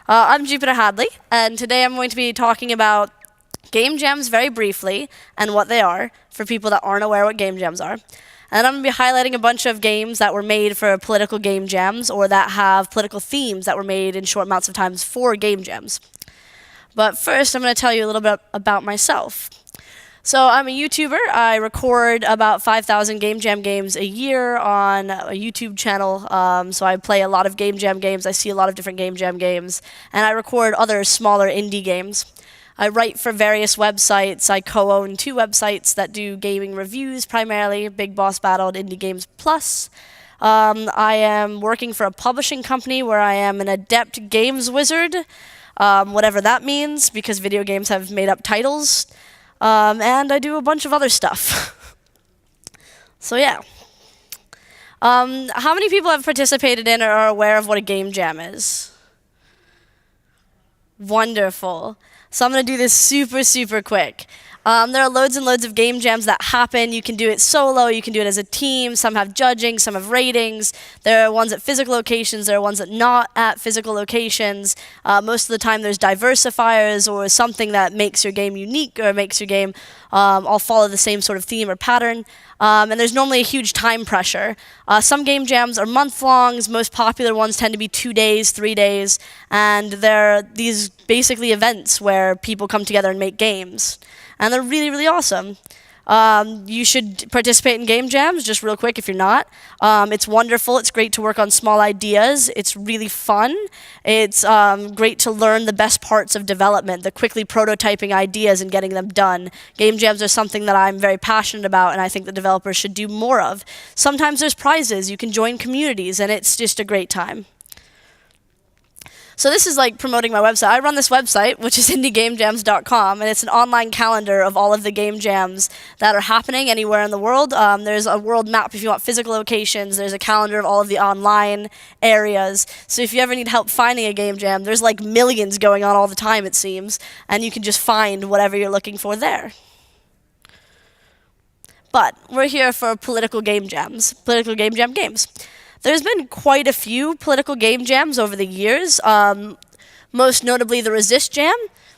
I'm Jupiter Hadley, and today I'm going to be talking about game jams very briefly and what they are for people that aren't aware what game jams are. And I'm going to be highlighting a bunch of games that were made for political game jams or that have political themes that were made in short amounts of time for game jams. But first, I'm going to tell you a little bit about myself. So I'm a YouTuber. I record about 5,000 game jam games a year on a YouTube channel. So I play a lot of game jam games. I see a lot of different game jam games. And I record other smaller indie games. I write for various websites. I co-own 2 websites that do gaming reviews primarily, Big Boss Battle and Indie Games Plus. I am working for a publishing company where I am an adept games wizard, whatever that means, because video games have made up titles. And I do a bunch of other stuff. So yeah. How many people have participated in or are aware of what a game jam is? Wonderful. So I'm going to do this super quick. There are loads and loads of game jams that happen. You can do it solo, you can do it as a team. Some have judging, some have ratings. There are ones at physical locations, there are ones that not at physical locations. Most of the time there's diversifiers or something that makes your game unique or makes your game all follow the same sort of theme or pattern. And there's normally a huge time pressure. Some game jams are month-longs. Most popular ones tend to be 2 days, 3 days. And they're these basically events where people come together and make games. And they're really awesome. You should participate in game jams, just real quick if you're not. It's wonderful. It's great to work on small ideas. It's really fun. It's great to learn the best parts of development, the quickly prototyping ideas and getting them done. Game jams are something that I'm very passionate about and I think the developers should do more of. Sometimes there's prizes. You can join communities and it's just a great time. So this is like promoting my website. I run this website, which is indiegamejams.com, and it's an online calendar of all of the game jams that are happening anywhere in the world. There's a world map if you want physical locations. There's a calendar of all of the online areas. So if you ever need help finding a game jam, there's like millions going on all the time, it seems, and you can just find whatever you're looking for there. But we're here for political game jams, political game jam games. There's been quite a few political game jams over the years, most notably the Resist Jam,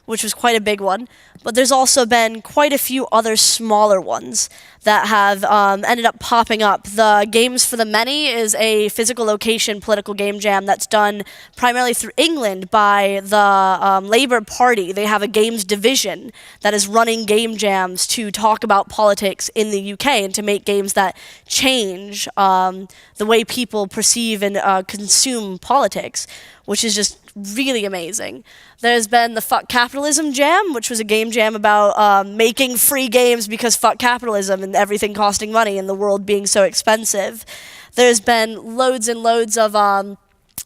which was quite a big one, but there's also been quite a few other smaller ones that have ended up popping up. The Games for the Many is a physical location political game jam that's done primarily through England by the Labour Party. They have a games division that is running game jams to talk about politics in the UK and to make games that change the way people perceive and consume politics, which is just really amazing. There's been the Fuck Capitalism Jam, which was a game jam about making free games because fuck capitalism and everything costing money and the world being so expensive. There's been loads and loads of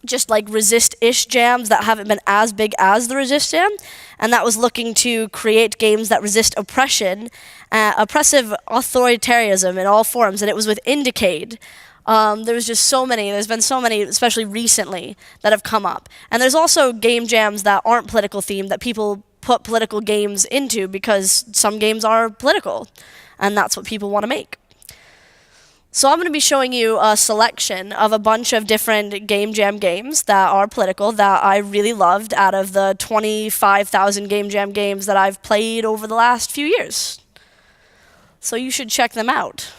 just like resist-ish jams that haven't been as big as the Resist Jam, and that was looking to create games that resist oppression, oppressive authoritarianism in all forms, and it was with Indicade. There was just so many, there's been so many, especially recently, that have come up. And there's also game jams that aren't political themed that people put political games into because some games are political, and that's what people want to make. So I'm going to be showing you a selection of a bunch of different game jam games that are political that I really loved out of the 25,000 game jam games that I've played over the last few years. So you should check them out.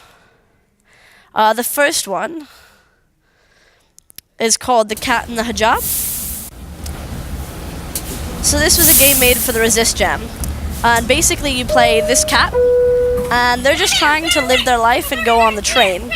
The first one is called The Cat in the Haja. So this was a game made for the Resist Jam. And basically you play this cat, and they're just trying to live their life and go on the train.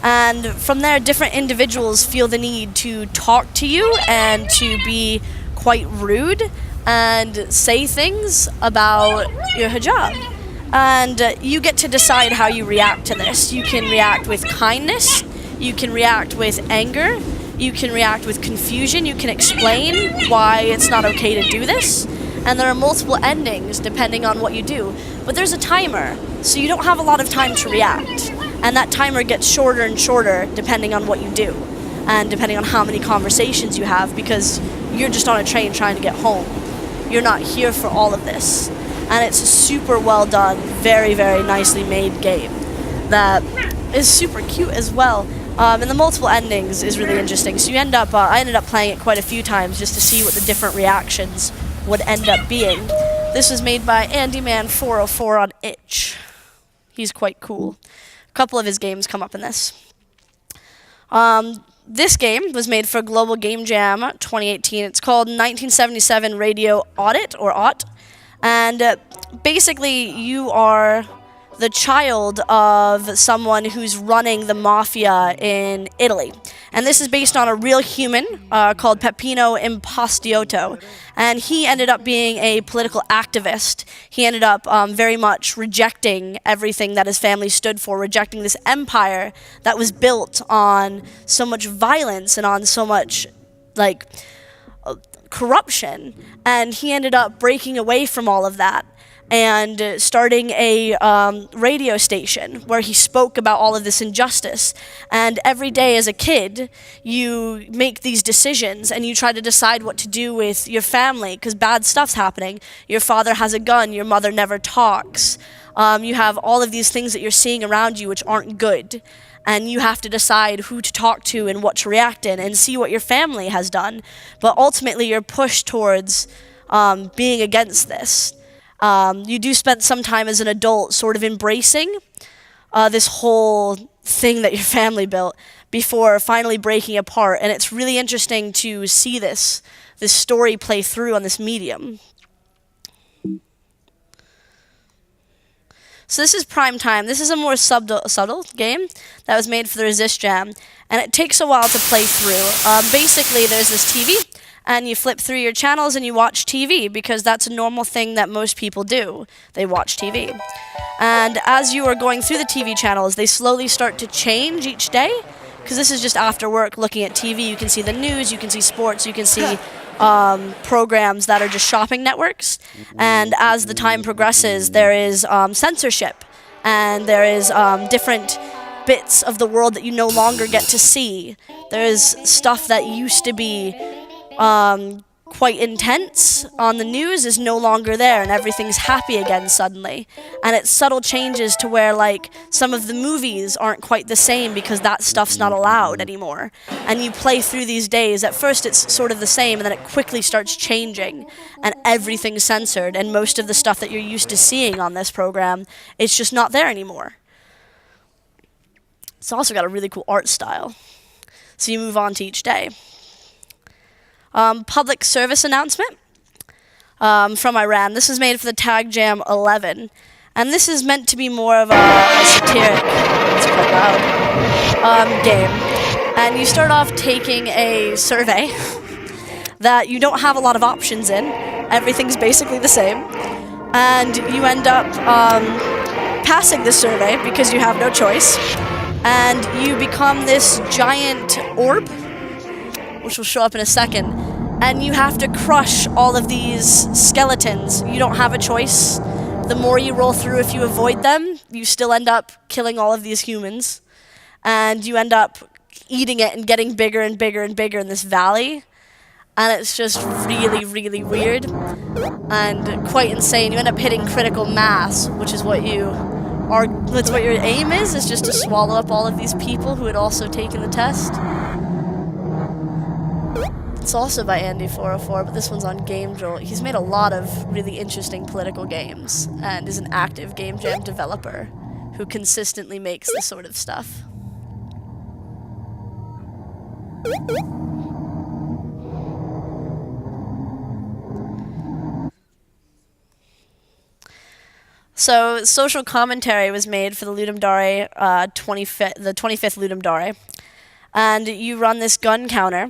And from there, different individuals feel the need to talk to you and to be quite rude and say things about your hijab. And you get to decide how you react to this. You can react with kindness, you can react with anger, you can react with confusion, you can explain why it's not okay to do this, and there are multiple endings depending on what you do. But there's a timer, so you don't have a lot of time to react, and that timer gets shorter and shorter depending on what you do, and depending on how many conversations you have, because you're just on a train trying to get home. You're not here for all of this. And it's a super well done, very nicely made game that is super cute as well. And the multiple endings is really interesting. So you end up, I ended up playing it quite a few times just to see what the different reactions would end up being. This was made by AndyMan404 on itch. He's quite cool. A couple of his games come up in this. This game was made for Global Game Jam 2018. It's called 1977 Radio Audit, or AUT. And basically, you are the child of someone who's running the mafia in Italy. And this is based on a real human called Peppino Impastiotto. And he ended up being a political activist. He ended up very much rejecting everything that his family stood for, rejecting this empire that was built on so much violence and on so much, like, corruption. And he ended up breaking away from all of that and starting a radio station where he spoke about all of this injustice. And every day as a kid, you make these decisions and you try to decide what to do with your family because bad stuff's happening. Your father has a gun, your mother never talks. You have all of these things that you're seeing around you which aren't good. And you have to decide who to talk to and what to react in and see what your family has done. But ultimately, you're pushed towards being against this. You do spend some time as an adult sort of embracing this whole thing that your family built before finally breaking apart. And it's really interesting to see this story play through on this medium. So this is Primetime. This is a more subtle game that was made for the Resist Jam. And it takes a while to play through. Basically, there's this TV. And you flip through your channels and you watch TV because that's a normal thing that most people do. They watch TV. And as you are going through the TV channels, they slowly start to change each day. Because this is just after work looking at TV. You can see the news, you can see sports, you can see programs that are just shopping networks. And as the time progresses, there is censorship. And there is different bits of the world that you no longer get to see. There is stuff that used to be quite intense on the news is no longer there, and everything's happy again suddenly. And it's subtle changes to where, like, some of the movies aren't quite the same because that stuff's not allowed anymore. And you play through these days. At first it's sort of the same, and then it quickly starts changing, and everything's censored, and most of the stuff that you're used to seeing on this program, it's just not there anymore. It's also got a really cool art style. So you move on to each day. Public service announcement from Iran. This is made for the Tag Jam 11. And this is meant to be more of a satiric, it's quite loud, game. And you start off taking a survey that you don't have a lot of options in. Everything's basically the same. And you end up passing this survey because you have no choice. And you become this giant orb, which will show up in a second, and you have to crush all of these skeletons. You don't have a choice. The more you roll through, if you avoid them, you still end up killing all of these humans, and you end up eating it and getting bigger and bigger and bigger in this valley, and it's just really, really weird and quite insane. You end up hitting critical mass, which is what that's what your aim is just to swallow up all of these people who had also taken the test. It's also by Andy404, but this one's on Game Jolt. He's made a lot of really interesting political games and is an active game jam developer who consistently makes this sort of stuff. So, social commentary was made for the Ludum Dare, the 25th Ludum Dare, and you run this gun counter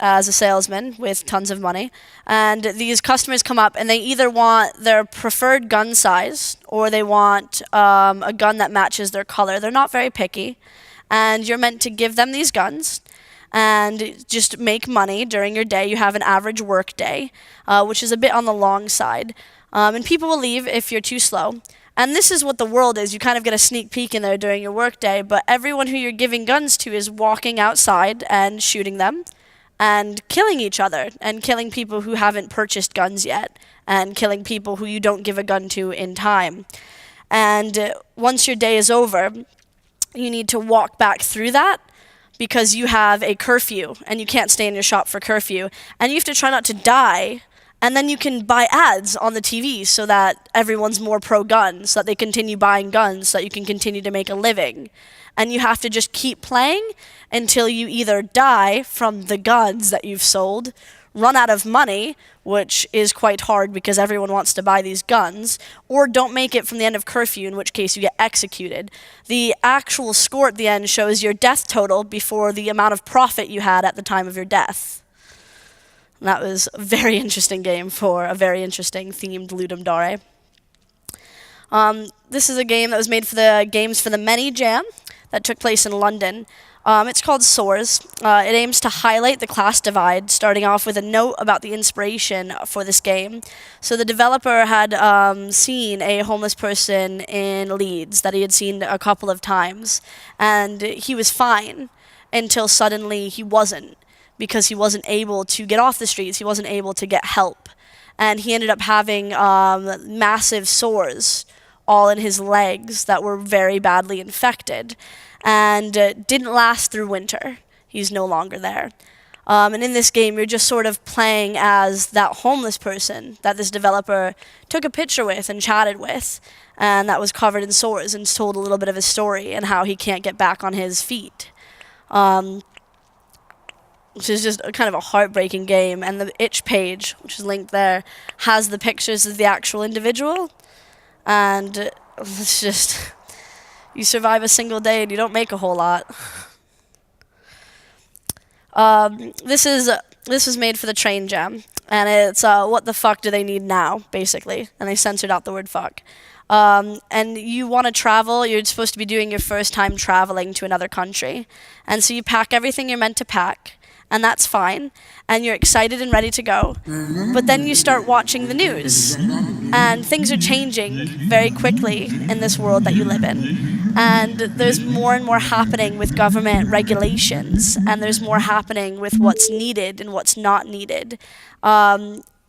as a salesman with tons of money, and these customers come up and they either want their preferred gun size or they want a gun that matches their color. They're not very picky, and you're meant to give them these guns and just make money during your day. You have an average work day, which is a bit on the long side, and people will leave if you're too slow. And this is what the world is. You kind of get a sneak peek in there during your work day, but everyone who you're giving guns to is walking outside and shooting them and killing each other, and killing people who haven't purchased guns yet, and killing people who you don't give a gun to in time. And once your day is over, you need to walk back through that because you have a curfew and you can't stay in your shop for curfew, and you have to try not to die, and then you can buy ads on the TV so that everyone's more pro-gun, so that they continue buying guns, so that you can continue to make a living. And you have to just keep playing until you either die from the guns that you've sold, run out of money, which is quite hard because everyone wants to buy these guns, or don't make it from the end of curfew, in which case you get executed. The actual score at the end shows your death total before the amount of profit you had at the time of your death. And that was a very interesting game for a very interesting themed Ludum Dare. This is a game that was made for the Games for the Many Jam that took place in London. It's called Soars. It aims to highlight the class divide, starting off with a note about the inspiration for this game. So the developer had seen a homeless person in Leeds that he had seen a couple of times, and he was fine until suddenly he wasn't, because he wasn't able to get off the streets, he wasn't able to get help. And he ended up having massive sores all in his legs that were very badly infected, and didn't last through winter. He's no longer there. And in this game, you're just sort of playing as that homeless person that this developer took a picture with and chatted with, and that was covered in sores, and told a little bit of his story and how he can't get back on his feet. Which is just kind of a heartbreaking game. And the itch page, which is linked there, has the pictures of the actual individual. And it's just, you survive a single day and you don't make a whole lot. This was made for the Train Jam, and it's what the fuck do they need now, basically. And they censored out the word fuck. And you want to travel, you're supposed to be doing your first time traveling to another country. And so you pack everything you're meant to pack, and that's fine, and you're excited and ready to go. But then you start watching the news, and things are changing very quickly in this world that you live in. And there's more and more happening with government regulations, and there's more happening with what's needed and what's not needed.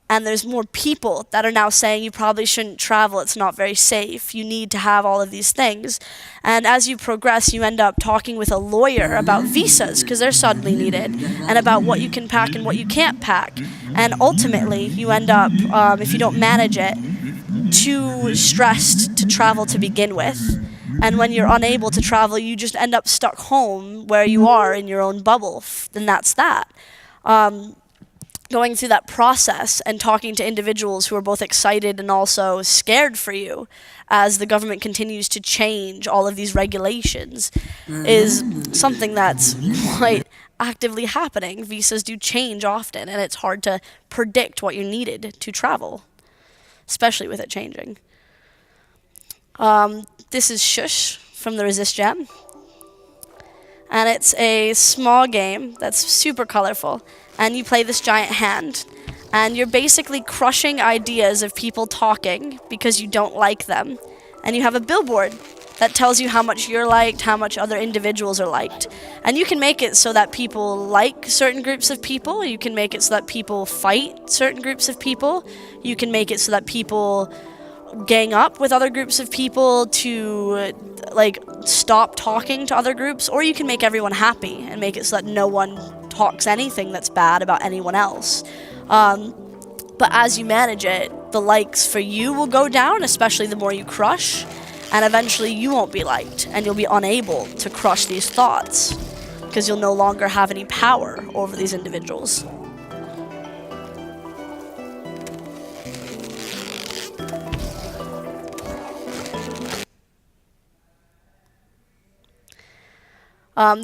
And there's more people that are now saying you probably shouldn't travel, it's not very safe, you need to have all of these things. And as you progress, you end up talking with a lawyer about visas, because they're suddenly needed, and about what you can pack and what you can't pack. And ultimately, you end up, if you don't manage it, too stressed to travel to begin with. And when you're unable to travel, you just end up stuck home where you are in your own bubble, and that's that. Going through that process and talking to individuals who are both excited and also scared for you as the government continues to change all of these regulations is something that's quite actively happening. Visas do change often, and it's hard to predict what you're needed to travel, especially with it changing. This is Shush from the Resist Jam, and it's a small game that's super colorful. And you play this giant hand, and you're basically crushing ideas of people talking because you don't like them. And you have a billboard that tells you how much you're liked, how much other individuals are liked. And you can make it so that people like certain groups of people. You can make it so that people fight certain groups of people. You can make it so that people gang up with other groups of people to stop talking to other groups, or you can make everyone happy and make it so that no one talks anything that's bad about anyone else. But as you manage it, the likes for you will go down, especially the more you crush, and eventually you won't be liked, and you'll be unable to crush these thoughts because you'll no longer have any power over these individuals.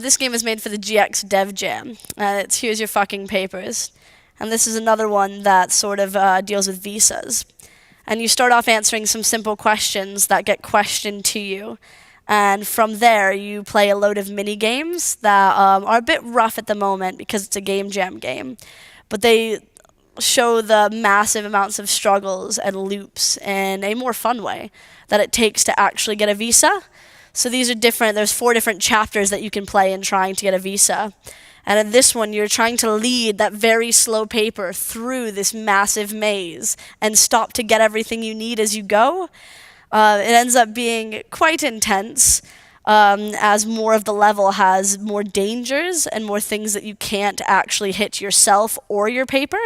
This game is made for the GX Dev Jam. It's Here's Your Fucking Papers. And this is another one that sort of deals with visas. And you start off answering some simple questions that get questioned to you. And from there, you play a load of mini games that are a bit rough at the moment because it's a game jam game. But they show the massive amounts of struggles and loops in a more fun way that it takes to actually get a visa. So these are different. There's 4 different chapters that you can play in trying to get a visa. And in this one, you're trying to lead that very slow paper through this massive maze and stop to get everything you need as you go. It ends up being quite intense. as more of the level has more dangers and more things that you can't actually hit yourself or your paper,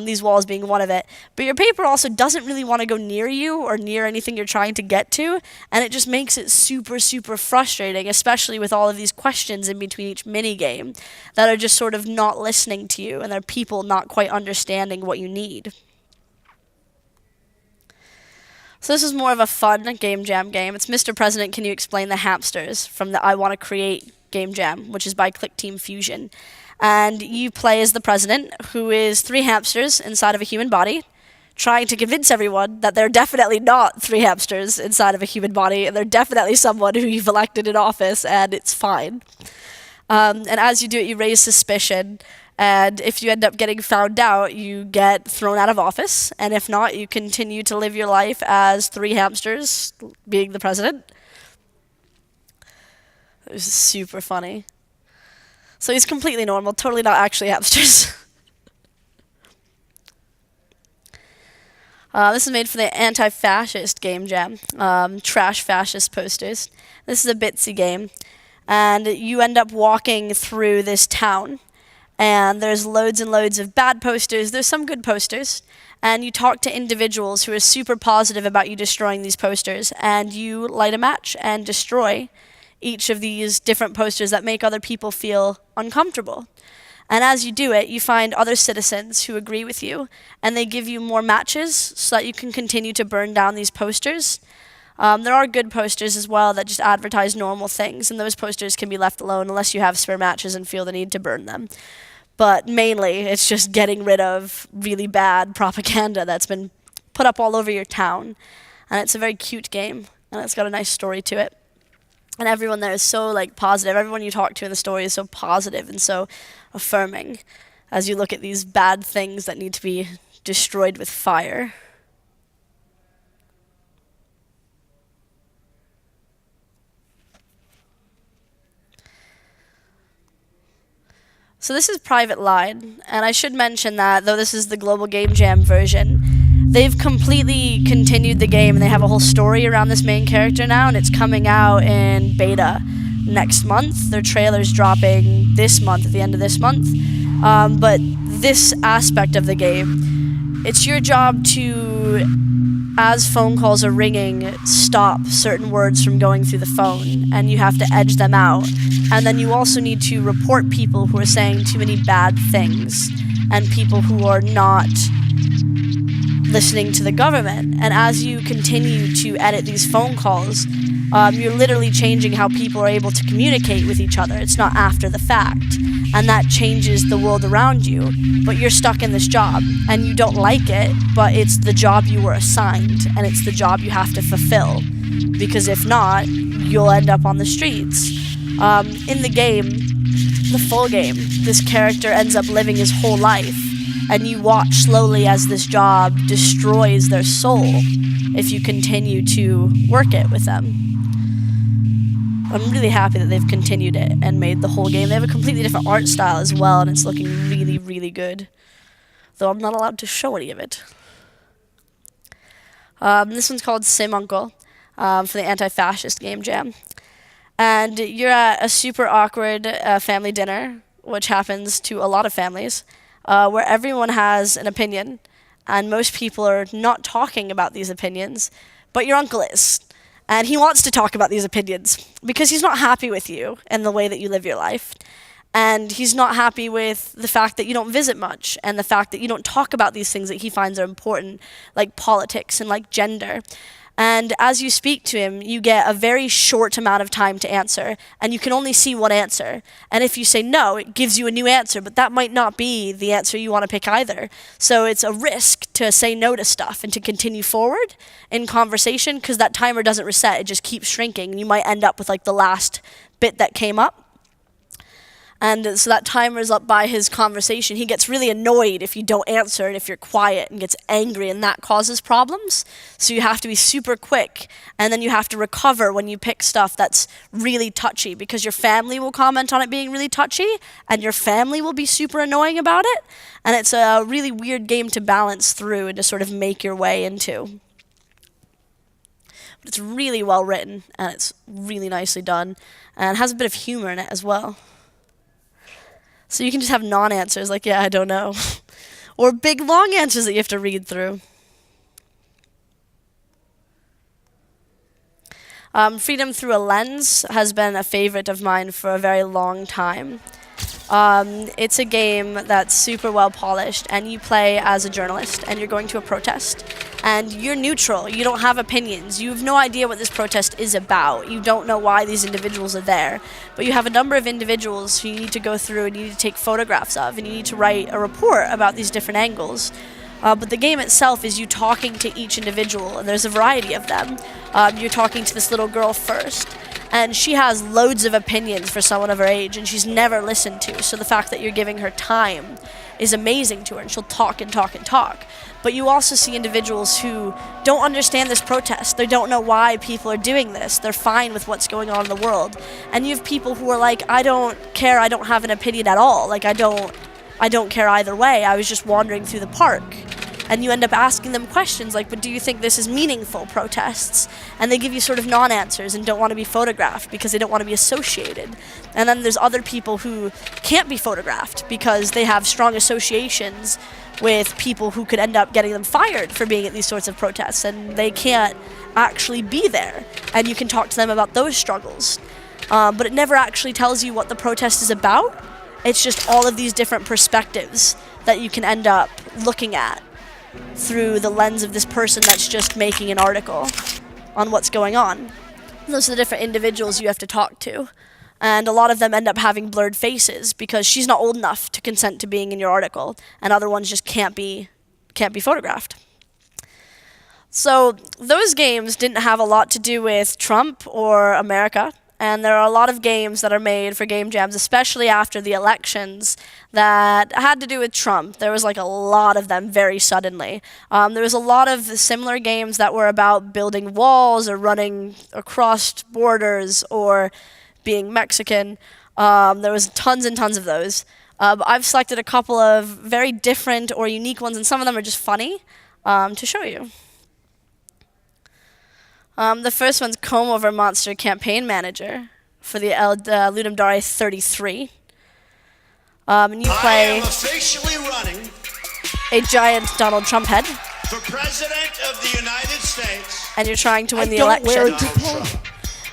these walls being one of it. But your paper also doesn't really want to go near you or near anything you're trying to get to, and it just makes it super, super frustrating, especially with all of these questions in between each mini game that are just sort of not listening to you, and they're people not quite understanding what you need. So this is more of a fun game jam game. It's Mr. President, Can You Explain the Hamsters from the I Want to Create game jam, which is by Click Team Fusion. And you play as the president, who is 3 hamsters inside of a human body, trying to convince everyone that they're definitely not 3 hamsters inside of a human body, and they're definitely someone who you've elected in office, and it's fine. And as you do it, you raise suspicion. And if you end up getting found out, you get thrown out of office. And if not, you continue to live your life as 3 hamsters, being the president. It was super funny. So he's completely normal, totally not actually hamsters. This is made for the anti-fascist game jam, trash fascist posters. This is a Bitsy game. And you end up walking through this town. And there's loads and loads of bad posters. There's some good posters. And you talk to individuals who are super positive about you destroying these posters. And you light a match and destroy each of these different posters that make other people feel uncomfortable. And as you do it, you find other citizens who agree with you. And they give you more matches so that you can continue to burn down these posters. There are good posters as well that just advertise normal things. And those posters can be left alone unless you have spare matches and feel the need to burn them. But mainly, it's just getting rid of really bad propaganda that's been put up all over your town. And it's a very cute game, and it's got a nice story to it. And everyone there is so positive. Everyone you talk to in the story is so positive and so affirming as you look at these bad things that need to be destroyed with fire. So this is Private Line, and I should mention that, though this is the Global Game Jam version, they've completely continued the game, and they have a whole story around this main character now, and it's coming out in beta next month. Their trailer's dropping this month, at the end of this month. But this aspect of the game, it's your job to, as phone calls are ringing, stop certain words from going through the phone, and you have to edge them out. And then you also need to report people who are saying too many bad things, and people who are not listening to the government. And as you continue to edit these phone calls, you're literally changing how people are able to communicate with each other. It's not after the fact. And that changes the world around you. But you're stuck in this job, and you don't like it, but it's the job you were assigned, and it's the job you have to fulfill. Because if not, you'll end up on the streets. In the game, the full game, this character ends up living his whole life, and you watch slowly as this job destroys their soul if you continue to work it with them. I'm really happy that they've continued it and made the whole game. They have a completely different art style as well, and it's looking really, really good. Though I'm not allowed to show any of it. This one's called Sim Uncle for the anti-fascist game jam. And you're at a super awkward family dinner, which happens to a lot of families, where everyone has an opinion, and most people are not talking about these opinions, but your uncle is. And he wants to talk about these opinions because he's not happy with you and the way that you live your life. And he's not happy with the fact that you don't visit much, and the fact that you don't talk about these things that he finds are important, like politics and like gender. And as you speak to him, you get a very short amount of time to answer, and you can only see one answer. And if you say no, it gives you a new answer, but that might not be the answer you want to pick either. So it's a risk to say no to stuff and to continue forward in conversation, because that timer doesn't reset, it just keeps shrinking, and you might end up with the last bit that came up. And so that timer's up by his conversation. He gets really annoyed if you don't answer and if you're quiet, and gets angry, and that causes problems. So you have to be super quick, and then you have to recover when you pick stuff that's really touchy, because your family will comment on it being really touchy, and your family will be super annoying about it. And it's a really weird game to balance through and to sort of make your way into. But it's really well written, and it's really nicely done, and it has a bit of humor in it as well. So you can just have non-answers, like, yeah, I don't know. Or big, long answers that you have to read through. Freedom Through a Lens has been a favorite of mine for a very long time. It's a game that's super well polished, and you play as a journalist, and you're going to a protest, and you're neutral. You don't have opinions. You have no idea what this protest is about. You don't know why these individuals are there, but you have a number of individuals who you need to go through and you need to take photographs of, and you need to write a report about these different angles. But the game itself is you talking to each individual, and there's a variety of them. You're talking to this little girl first, and she has loads of opinions for someone of her age, and she's never listened to. So the fact that you're giving her time is amazing to her, and she'll talk and talk and talk. But you also see individuals who don't understand this protest. They don't know why people are doing this. They're fine with what's going on in the world. And you have people who are like, I don't care, I don't have an opinion at all. Like, I don't care either way. I was just wandering through the park. And you end up asking them questions like, but do you think this is meaningful, protests? And they give you sort of non-answers and don't want to be photographed because they don't want to be associated. And then there's other people who can't be photographed because they have strong associations with people who could end up getting them fired for being at these sorts of protests, and they can't actually be there. And you can talk to them about those struggles. But it never actually tells you what the protest is about. It's just all of these different perspectives that you can end up looking at through the lens of this person that's just making an article on what's going on. And those are the different individuals you have to talk to. And a lot of them end up having blurred faces because she's not old enough to consent to being in your article, and other ones just can't be photographed. So those games didn't have a lot to do with Trump or America. And there are a lot of games that are made for game jams, especially after the elections, that had to do with Trump. There was like a lot of them very suddenly. There was a lot of similar games that were about building walls or running across borders or being Mexican. There was tons and tons of those. But I've selected a couple of very different or unique ones, and some of them are just funny to show you. The first one's Comb Over Monster Campaign Manager for the Ludum Dare 33. And you play a giant Donald Trump head. For President of the United States. And you're trying to win the election.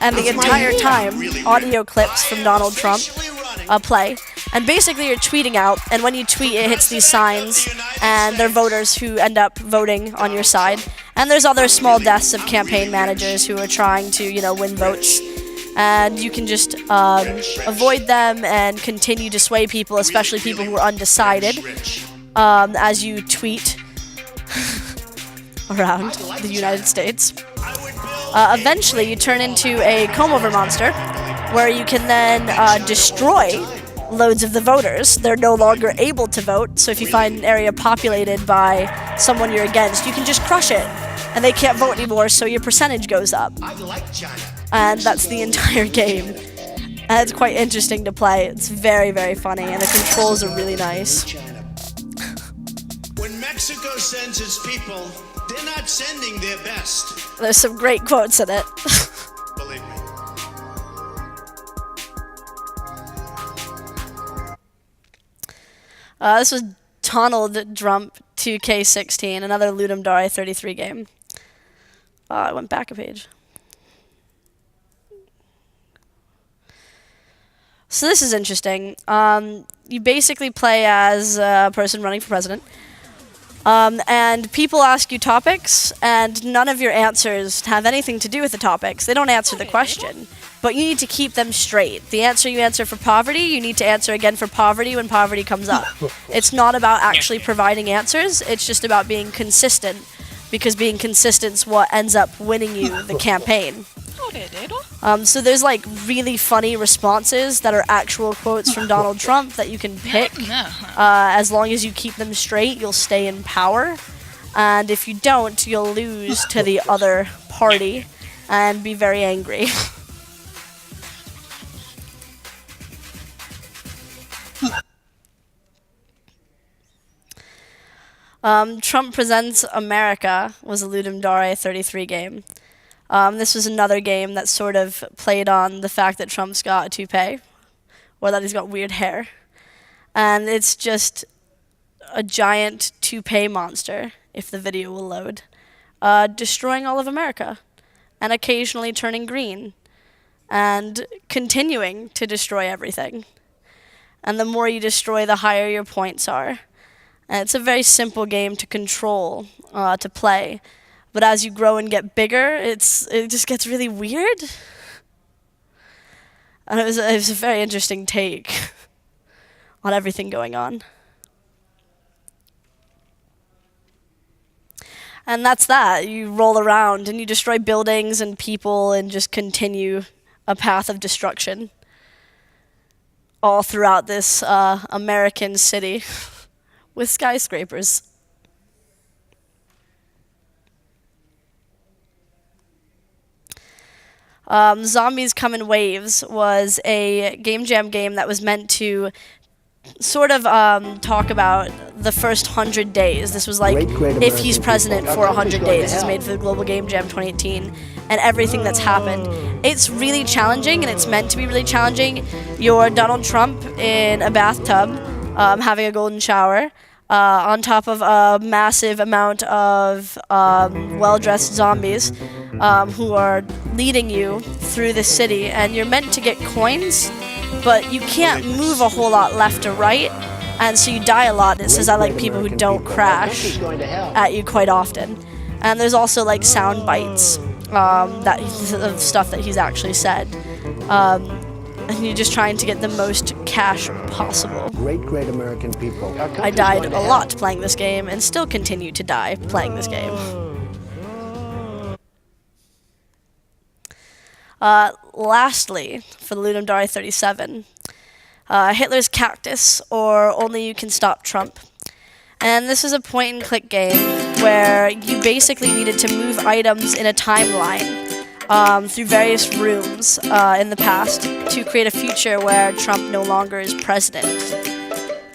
And the entire time, audio clips from Donald Trump play. And basically you're tweeting out, and when you tweet it hits these signs, and they're voters who end up voting on your side. And there's other small deaths of campaign managers who are trying to, win votes. And you can just avoid them and continue to sway people, especially people who are undecided, as you tweet around the United States. Eventually you turn into a comb-over monster, where you can then destroy loads of the voters. They're no longer able to vote, so if you find an area populated by someone you're against, you can just crush it, and they can't vote anymore, so your percentage goes up. And that's the entire game. And it's quite interesting to play. It's very, very funny, and the controls are really nice. When Mexico sends its people, they're not sending their best. There's some great quotes in it. Believe me. This was Donald Trump 2K16, another Ludum Dare 33 game. I went back a page. So this is interesting. You basically play as a person running for president. And people ask you topics, and none of your answers have anything to do with the topics. They don't answer the question. But you need to keep them straight. The answer you answer for poverty, you need to answer again for poverty when poverty comes up. It's not about actually providing answers. It's just about being consistent, because being consistent is what ends up winning you the campaign. So there's like really funny responses that are actual quotes from Donald Trump that you can pick. As long as you keep them straight, you'll stay in power. And if you don't, you'll lose to the other party and be very angry. Trump Presents America was a Ludum Dare 33 game. This was another game that sort of played on the fact that Trump's got a toupee, or that he's got weird hair. And it's just a giant toupee monster, if the video will load, destroying all of America, and occasionally turning green, and continuing to destroy everything. And the more you destroy, the higher your points are. And it's a very simple game to control, to play. But as you grow and get bigger, it just gets really weird. And it was a very interesting take on everything going on. And that's that. You roll around and you destroy buildings and people and just continue a path of destruction all throughout this American city with skyscrapers. Zombies Come in Waves was a game jam game that was meant to sort of talk about the first 100 days. This was like if he's president for 100 days. It's made for the Global Game Jam 2018 and everything that's happened. It's really challenging, and it's meant to be really challenging. You're Donald Trump in a bathtub having a golden shower on top of a massive amount of well-dressed zombies who are leading you through the city, and you're meant to get coins, but you can't move a whole lot left or right, and so you die a lot. It says I like people who don't crash at you quite often. And there's also like sound bites of stuff that he's actually said. And you're just trying to get the most cash possible. Great American people. I died a lot playing this game and still continue to die playing this game. Lastly, for the Ludum Dare 37, Hitler's Cactus, or Only You Can Stop Trump. And this is a point-and-click game where you basically needed to move items in a timeline through various rooms in the past to create a future where Trump no longer is president.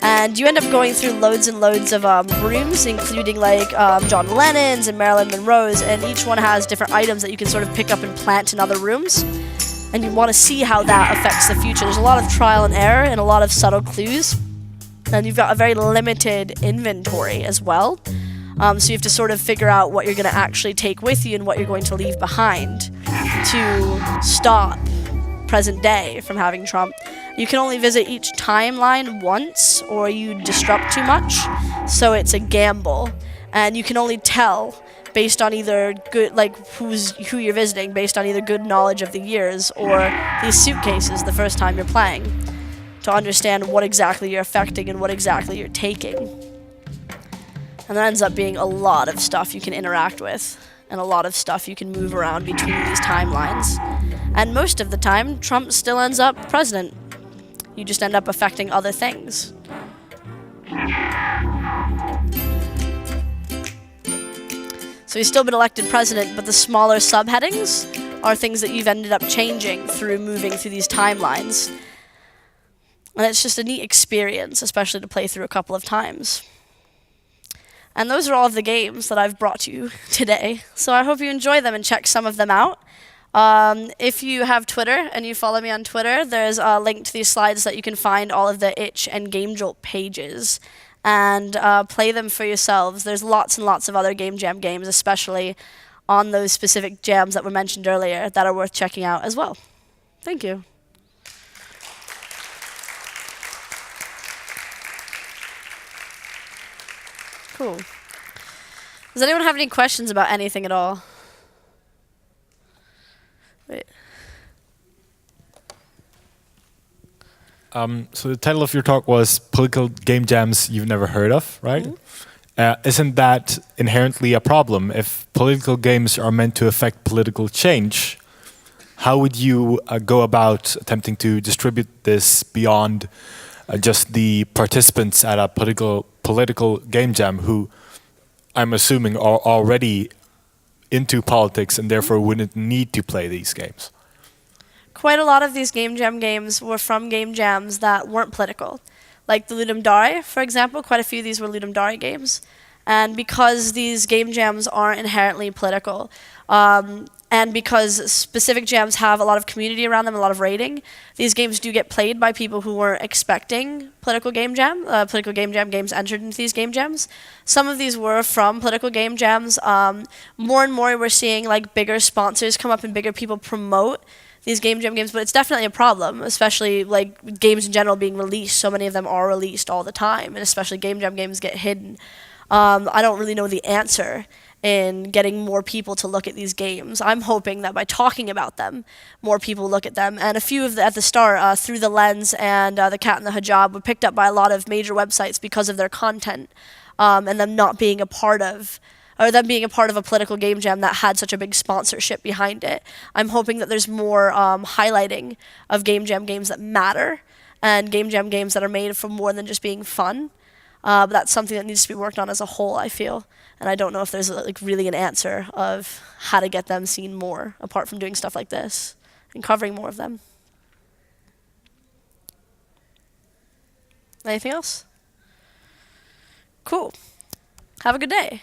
And you end up going through loads and loads of rooms, including like John Lennon's and Marilyn Monroe's, and each one has different items that you can sort of pick up and plant in other rooms. And you want to see how that affects the future. There's a lot of trial and error and a lot of subtle clues. And you've got a very limited inventory as well. So you have to sort of figure out what you're going to actually take with you and what you're going to leave behind to stop present day from having Trump. You can only visit each timeline once, or you disrupt too much, so it's a gamble. And you can only tell based on either good, like who you're visiting, based on either good knowledge of the years or these suitcases the first time you're playing, to understand what exactly you're affecting and what exactly you're taking. And there ends up being a lot of stuff you can interact with, and a lot of stuff you can move around between these timelines. And most of the time, Trump still ends up president. You just end up affecting other things. So he's still been elected president, but the smaller subheadings are things that you've ended up changing through moving through these timelines. And it's just a neat experience, especially to play through a couple of times. And those are all of the games that I've brought you today. So I hope you enjoy them and check some of them out. If you have Twitter and you follow me on Twitter, there's a link to these slides that you can find all of the Itch and Game Jolt pages and play them for yourselves. There's lots and lots of other Game Jam games, especially on those specific jams that were mentioned earlier, that are worth checking out as well. Thank you. Cool. Does anyone have any questions about anything at all? Wait. So the title of your talk was Political Game Jams You've Never Heard of, right? Mm-hmm. Isn't that inherently a problem? If political games are meant to affect political change, how would you go about attempting to distribute this beyond just the participants at a political game jam who I'm assuming are already into politics and therefore wouldn't need to play these games? Quite a lot of these game jam games were from game jams that weren't political. Like the Ludum Dare, for example, quite a few of these were Ludum Dare games. And because these game jams aren't inherently political, And because specific jams have a lot of community around them, a lot of rating, these games do get played by people who weren't expecting political game jam games entered into these game jams. Some of these were from political game jams. More and more we're seeing like bigger sponsors come up and bigger people promote these game jam games, but it's definitely a problem, especially like games in general being released. So many of them are released all the time, and especially game jam games get hidden. I don't really know the answer in getting more people to look at these games. I'm hoping that by talking about them, more people look at them. And a few of at the start, Through the Lens and The Cat and the Hijab, were picked up by a lot of major websites because of their content, and them not being a part of, or them being a part of a political game jam that had such a big sponsorship behind it. I'm hoping that there's more highlighting of game jam games that matter, and game jam games that are made for more than just being fun. But that's something that needs to be worked on as a whole, I feel. And I don't know if there's like really an answer of how to get them seen more, apart from doing stuff like this and covering more of them. Anything else? Cool. Have a good day.